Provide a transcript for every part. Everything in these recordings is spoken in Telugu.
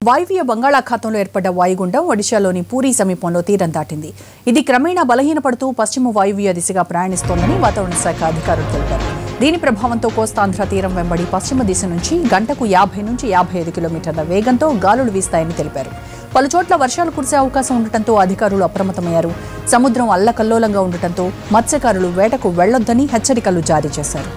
వాయువ్య బంగాళాఖాతంలో ఏర్పడ్డ వాయుగుండం ఒడిశాలోని పూరీ సమీపంలో తీరం దాటింది. ఇది క్రమేణా బలహీనపడుతూ పశ్చిమ వాయువ్య దిశగా ప్రయాణిస్తోందని వాతావరణ శాఖ అధికారులు తెలిపారు. దీని ప్రభావంతో కోస్తాంధ్ర తీరం వెంబడి పశ్చిమ దిశ నుంచి గంటకు 50 నుంచి 55 కిలోమీటర్ల వేగంతో గాలులు వీస్తాయని తెలిపారు. పలుచోట్ల వర్షాలు కురిసే అవకాశం ఉండటంతో అధికారులు అప్రమత్తమయ్యారు. సముద్రం అల్లకల్లోలంగా ఉండటంతో మత్స్యకారులు వేటకు వెళ్లొద్దని హెచ్చరికలు జారీ చేశారు.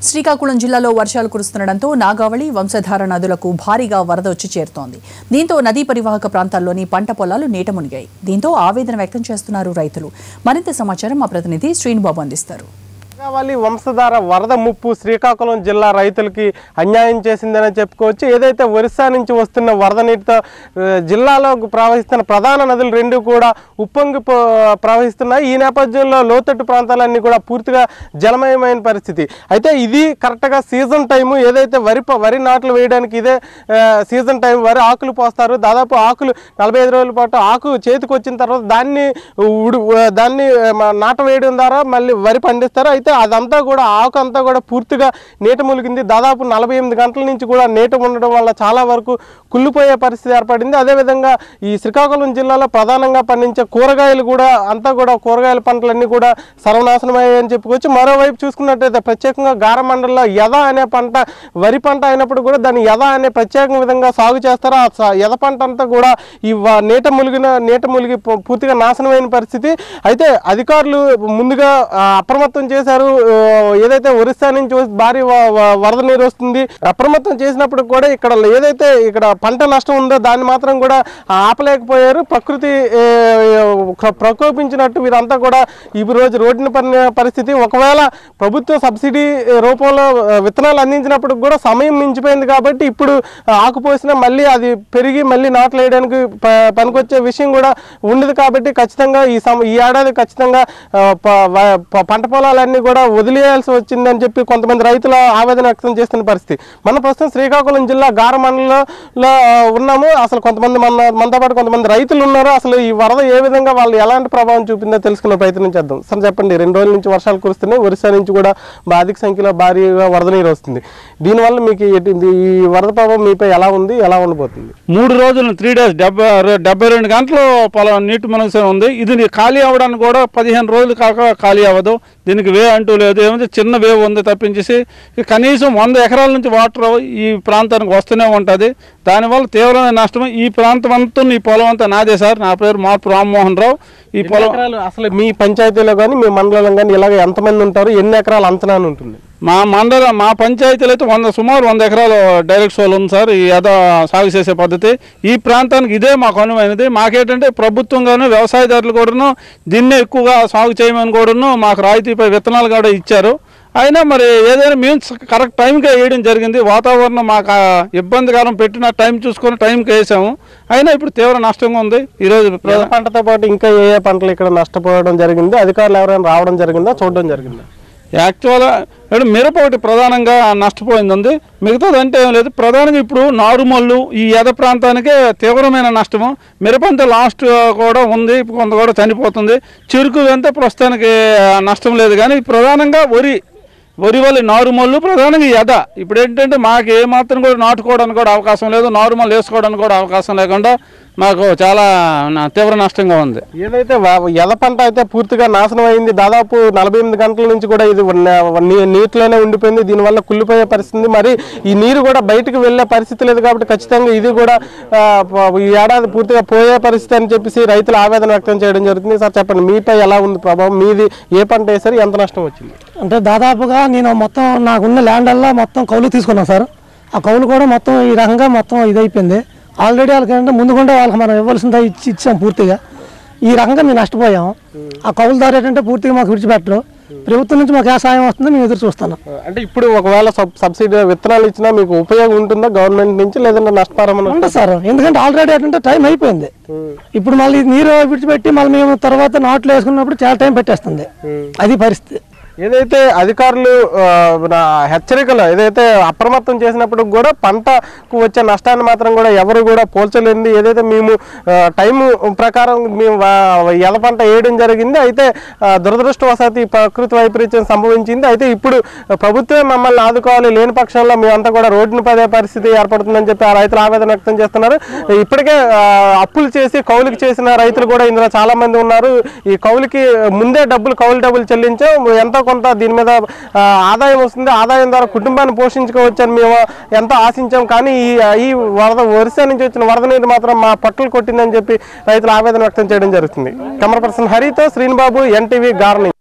శ్రీకాకుళం జిల్లాలో వర్షాలు కురుస్తుండటంతో నాగావళి, వంశధార నదులకు భారీగా వరద వచ్చి చేరుతోంది. దీంతో నదీ పరివాహక ప్రాంతాల్లోని పంట పొలాలు నీట మునిగాయి. దీంతో ఆవేదన వ్యక్తం చేస్తున్నారు రైతులు. మరింత సమాచారం మా ప్రతినిధి శ్రీనుబాబు అందిస్తారు. నాగావళి వంశధార వరద ముప్పు శ్రీకాకుళం జిల్లా రైతులకి అన్యాయం చేసిందని చెప్పుకోవచ్చు. ఏదైతే ఒరిస్సా నుంచి వస్తున్న వరద నీటితో జిల్లాలో ప్రవహిస్తున్న ప్రధాన నదులు రెండు కూడా ఉప్పొంగి ప్రవహిస్తున్నాయి. ఈ నేపథ్యంలో లోతట్టు ప్రాంతాలన్నీ కూడా పూర్తిగా జలమయమైన పరిస్థితి. అయితే ఇది కరెక్ట్గా సీజన్ టైము. ఏదైతే వరి నాట్లు వేయడానికి ఇదే సీజన్ టైం. వరి ఆకులు పోస్తారు. దాదాపు ఆకులు 45 రోజుల పాటు ఆకు చేతికి వచ్చిన తర్వాత దాన్ని నాట వేయడం ద్వారా మళ్ళీ వరి పండిస్తారు. అయితే అదంతా కూడా ఆకు అంతా కూడా పూర్తిగా నీట ములిగింది. దాదాపు 48 గంటల నుంచి కూడా నీట ఉండడం వల్ల చాలా వరకు కుళ్ళిపోయే పరిస్థితి ఏర్పడింది. అదేవిధంగా ఈ శ్రీకాకుళం జిల్లాలో ప్రధానంగా పండించే కూరగాయలు కూడా అంతా కూడా కూరగాయల పంటలన్నీ కూడా సర్వనాశనమయ్యాయని చెప్పుకోవచ్చు. మరోవైపు చూసుకున్నట్టయితే ప్రత్యేకంగా గారమండలిలో యద అనే పంట వరి పంట అయినప్పుడు కూడా దాన్ని యద అనే ప్రత్యేక విధంగా సాగు చేస్తారు. ఆ యద పంట అంతా కూడా ఈ నీట ములిగి పూర్తిగా నాశనమైన పరిస్థితి. అయితే అధికారులు ముందుగా అప్రమత్తం చేశారు. ఏదైతే ఒరిస్సా నుంచి భారీ వరద నీరు వస్తుంది అప్రమత్తం చేసినప్పుడు కూడా ఇక్కడ పంట నష్టం ఉందో దాన్ని మాత్రం కూడా ఆపలేకపోయారు. ప్రకృతి ప్రకోపించినట్టు వీరంతా కూడా ఈ రోజు రోడ్డున పడిన పరిస్థితి. ఒకవేళ ప్రభుత్వ సబ్సిడీ రూపంలో విత్తనాలు అందించినప్పుడు కూడా సమయం మించిపోయింది కాబట్టి ఇప్పుడు ఆకుపోసిన మళ్ళీ అది పెరిగి మళ్ళీ నాట్లు వేయడానికి పనికొచ్చే విషయం కూడా ఉండదు. కాబట్టి ఖచ్చితంగా ఈ ఏడాది ఖచ్చితంగా పంట పొలాలన్నీ కూడా వదిలేయాల్సి వచ్చిందని చెప్పి కొంతమంది రైతుల ఆవేదన వ్యక్తం చేస్తున్న పరిస్థితి. మన ప్రస్తుతం శ్రీకాకుళం జిల్లా గారమండలిలో ఉన్నాము. అసలు మనతో పాటు కొంతమంది రైతులు ఉన్నారు. అసలు ఈ వరద ఏ విధంగా వాళ్ళు ఎలాంటి ప్రభావం చూపిందో తెలుసుకునే ప్రయత్నం చేద్దాం. సార్ చెప్పండి, 2 రోజుల నుంచి వర్షాలు కురుస్తున్నాయి. ఒరిస్సా నుంచి కూడా అధిక సంఖ్యలో భారీగా వరద నీరు వస్తుంది. దీనివల్ల మీకు ఈ వరద ప్రభావం మీపై ఎలా ఉంది, ఎలా ఉండబోతుంది? 3 రోజులు 3 డేస్ 72 గంటలు పొలం నీటి మనసు ఉంది. ఇది ఖాళీ అవ్వడానికి కూడా 15 రోజులు కాక ఖాళీ అవ్వదు. దీనికి వే అంటూ లేదు. ఏమంటే చిన్న వేవ్ ఉంది తప్పించేసి కనీసం 100 ఎకరాల నుంచి వాటర్ ఈ ప్రాంతానికి వస్తూనే ఉంటుంది. దానివల్ల తీవ్రమైన నష్టం. ఈ ప్రాంతం అంతా ఈ పొలం అంతా నాదే సార్. నా పేరు మార్పు రామ్మోహన్ రావు. ఈ పొలం అసలు మీ పంచాయతీలో కానీ మీ మండలంలో కానీ ఇలాగ ఎంతమంది ఉంటారు, ఎన్ని ఎకరాలు అంచనా ఉంటుంది? మా పంచాయతీలో అయితే సుమారు 100 ఎకరాలు డైరెక్ట్ సోల్ ఉంది సార్. ఈ యథ సాగు చేసే పద్ధతి ఈ ప్రాంతానికి ఇదే మాకు అనువైనది. మాకేంటంటే ప్రభుత్వంగాను వ్యవసాయదారులు కూడాను దీన్నే ఎక్కువగా సాగు చేయమని కూడాను మాకు రాయితీపై విత్తనాలు కూడా ఇచ్చారు. అయినా మరి ఏదైనా మేము కరెక్ట్ టైంకే వేయడం జరిగింది. వాతావరణం మాకు ఇబ్బందికరం పెట్టిన టైం చూసుకొని టైంకి వేసాము. అయినా ఇప్పుడు తీవ్ర నష్టంగా ఉంది. ఈరోజు పంటతో పాటు ఇంకా ఏ పంటలు ఇక్కడ నష్టపోవడం జరిగింది? అధికారులు ఎవరైనా రావడం జరిగిందా, చూడడం జరిగిందా? యాక్చువల్గా మిరప ఒకటి ప్రధానంగా నష్టపోయింది. మిగతాదంటే ఏం లేదు. ప్రధానంగా ఇప్పుడు నారుమల్లు ఈ యద ప్రాంతానికే తీవ్రమైన నష్టము. మిరపంతా లాస్ట్ కూడా ఉంది, కొంత కూడా చనిపోతుంది. చెరుకు అంతా ప్రస్తుతానికి నష్టం లేదు. కానీ ప్రధానంగా వరి వల్ల నారుమల్లు ప్రధానంగా యద. ఇప్పుడు ఏంటంటే మాకు ఏమాత్రం కూడా నాటుకోవడానికి కూడా అవకాశం లేదు, నారుమల్లు వేసుకోవడానికి కూడా అవకాశం లేకుండా మాకు చాలా తీవ్ర నష్టంగా ఉంది. ఏదైతే యద పంట అయితే పూర్తిగా నాశనం అయింది. దాదాపు 48 గంటల నుంచి కూడా ఇది నీటిలోనే ఉండిపోయింది. దీనివల్ల కుళ్ళిపోయే పరిస్థితి. మరి ఈ నీరు కూడా బయటకు వెళ్ళే పరిస్థితి లేదు. కాబట్టి ఖచ్చితంగా ఇది కూడా ఈ ఏడాది పూర్తిగా పోయే పరిస్థితి అని చెప్పేసి రైతులు ఆవేదన వ్యక్తం చేయడం జరుగుతుంది. సార్ చెప్పండి, మీపై ఎలా ఉంది ప్రభావం? మీది ఏ పంట వేసారు, ఎంత నష్టం వచ్చింది? అంటే దాదాపుగా నేను మొత్తం నాకున్న ల్యాండల్లో మొత్తం కౌలు తీసుకున్నాను సార్. ఆ కౌలు కూడా మొత్తం ఈ రకంగా మొత్తం ఇదైపోయింది. ఆల్రెడీ వాళ్ళకంటే ముందుకుంటే వాళ్ళకి మనం ఇవ్వాల్సిందా ఇచ్చాం పూర్తిగా. ఈ రకంగా మేము నష్టపోయాము. ఆ కౌలుదారు ఏంటంటే పూర్తిగా మాకు విడిచిపెట్టరు. ప్రభుత్వం నుంచి మాకు ఏ సాయం వస్తుందో మేము ఎదురు చూస్తాను. అంటే ఇప్పుడు ఒకవేళ సబ్సిడీ విత్తనాలు ఇచ్చినా మీకు ఉపయోగం ఉంటుందా గవర్నమెంట్ నుంచి, లేదంటే నష్టపరం ఉంటుంది సార్? ఎందుకంటే ఆల్రెడీ ఏంటంటే టైం అయిపోయింది. ఇప్పుడు మళ్ళీ నీరు విడిచిపెట్టి మళ్ళీ మేము తర్వాత నాట్లు వేసుకున్నప్పుడు చాలా టైం పెట్టేస్తుంది. అది పరిస్థితి. ఏదైతే అధికారులు హెచ్చరికలు ఏదైతే అప్రమత్తం చేసినప్పుడు కూడా పంటకు వచ్చే నష్టాన్ని మాత్రం కూడా ఎవరు కూడా పోల్చలేంది. ఏదైతే మేము టైము ప్రకారం మేము ఎద పంట వేయడం జరిగింది, అయితే దురదృష్టవశాత్తు ప్రకృతి వైపరీత్యం సంభవించింది. అయితే ఇప్పుడు ప్రభుత్వమే మమ్మల్ని ఆదుకోవాలి, లేని పక్షంలో మేమంతా కూడా రోడ్డును పడే పరిస్థితి ఏర్పడుతుందని చెప్పి ఆ రైతులు ఆవేదన వ్యక్తం చేస్తున్నారు. ఇప్పటికే అప్పులు చేసి కౌలుకి చేసిన రైతులు కూడా ఇందులో చాలా మంది ఉన్నారు. ఈ కౌలుకి ముందే కౌలు డబ్బులు చెల్లించాం, ఎంతో కొంత దీని మీద ఆదాయం వస్తుంది, ఆదాయం ద్వారా కుటుంబాన్ని పోషించుకోవచ్చని మేము ఎంతో ఆశించాం. కానీ ఈ ఒరిస్సా నుంచి వచ్చిన వరద నీరు మాత్రం మా పట్టులు కొట్టిందని చెప్పి రైతులు ఆవేదన వ్యక్తం చేయడం జరుగుతుంది. కెమెరా పర్సన్ హరితో శ్రీనిబాబు, ఎన్టీవీ, గార్నింగ్.